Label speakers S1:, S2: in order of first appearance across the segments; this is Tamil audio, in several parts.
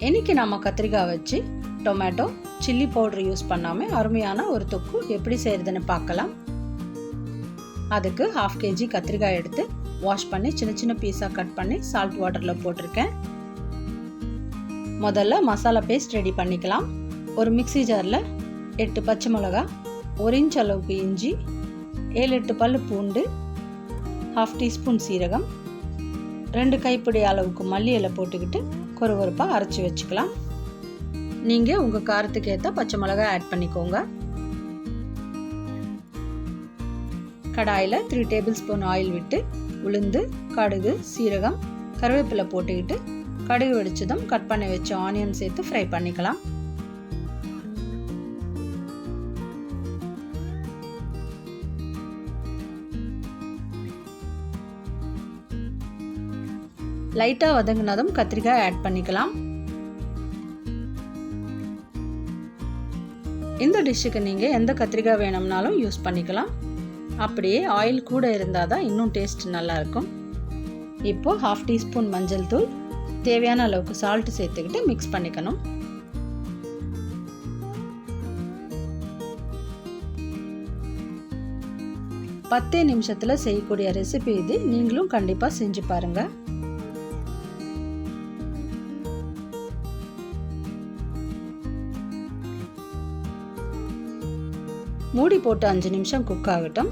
S1: இன்றைக்கி நம்ம கத்திரிக்காய் வச்சு டொமேட்டோ சில்லி பவுடர் யூஸ் பண்ணாமல் அருமையான ஒரு தொக்கு எப்படி செய்கிறதுன்னு பார்க்கலாம். அதுக்கு 1/2 kg கத்திரிக்காய் எடுத்து வாஷ் பண்ணி சின்ன சின்ன பீஸாக கட் பண்ணி சால்ட் வாட்டரில் போட்டிருக்கேன். முதல்ல மசாலா பேஸ்ட் ரெடி பண்ணிக்கலாம். ஒரு மிக்ஸி ஜாரில் 8 பச்சை மிளகா, 1 இன்ச் அளவுக்கு இஞ்சி, 7-8 பல் பூண்டு, 1/2 டீஸ்பூன் சீரகம், 2 கைப்பிடி அளவுக்கு மல்லி இலை போட்டுக்கிட்டு கொரகொரப்பாக அரைச்சி வச்சுக்கலாம். நீங்கள் உங்கள் காரத்துக்கு ஏற்ற பச்சை மிளகாய் ஆட் பண்ணிக்கோங்க. கடாயில் 3 டேபிள் ஸ்பூன் ஆயில் விட்டு உளுந்து, கடுகு, சீரகம், கருவேப்பிலை போட்டுக்கிட்டு கடுகு வெடிச்சதும் கட் பண்ணி வச்ச ஆனியன் சேர்த்து ஃப்ரை பண்ணிக்கலாம். லைட்டாக வதங்கினதும் கத்திரிக்காய் ஆட் பண்ணிக்கலாம். இந்த டிஷ்ஷுக்கு நீங்கள் எந்த கத்திரிக்காய் வேணும்னாலும் யூஸ் பண்ணிக்கலாம். அப்படியே ஆயில் கூட இருந்தால் தான் இன்னும் டேஸ்ட் நல்லாயிருக்கும். இப்போது 1/2 டீஸ்பூன் மஞ்சள் தூள், தேவையான அளவுக்கு சால்ட்டு சேர்த்துக்கிட்டு மிக்ஸ் பண்ணிக்கணும். பத்தே நிமிஷத்தில் செய்யக்கூடிய ரெசிபி இது. நீங்களும் கண்டிப்பாக செஞ்சு பாருங்கள். மூடி போட்டு 5 நிமிஷம் குக் ஆகட்டும்.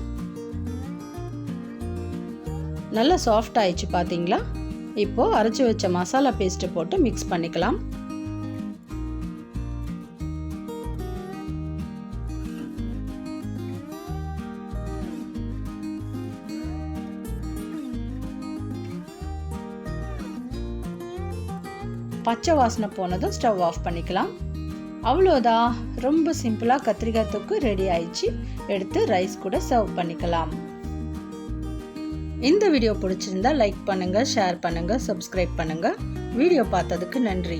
S1: நல்லா சாஃப்ட் ஆயிடுச்சு பார்த்தீங்களா? இப்போது அரைச்சி வச்ச மசாலா பேஸ்ட்டை போட்டு மிக்ஸ் பண்ணிக்கலாம். பச்சை வாசனை போனதும் ஸ்டவ் ஆஃப் பண்ணிக்கலாம். அவ்வளோதான், ரொம்ப சிம்பிளாக கத்திரிக்காய் தொக்கு ரெடி ஆயிடுச்சு. எடுத்து ரைஸ் கூட சர்வ் பண்ணிக்கலாம். இந்த வீடியோ பிடிச்சிருந்தா லைக் பண்ணுங்கள், ஷேர் பண்ணுங்கள், சப்ஸ்கிரைப் பண்ணுங்கள். வீடியோ பார்த்ததுக்கு நன்றி.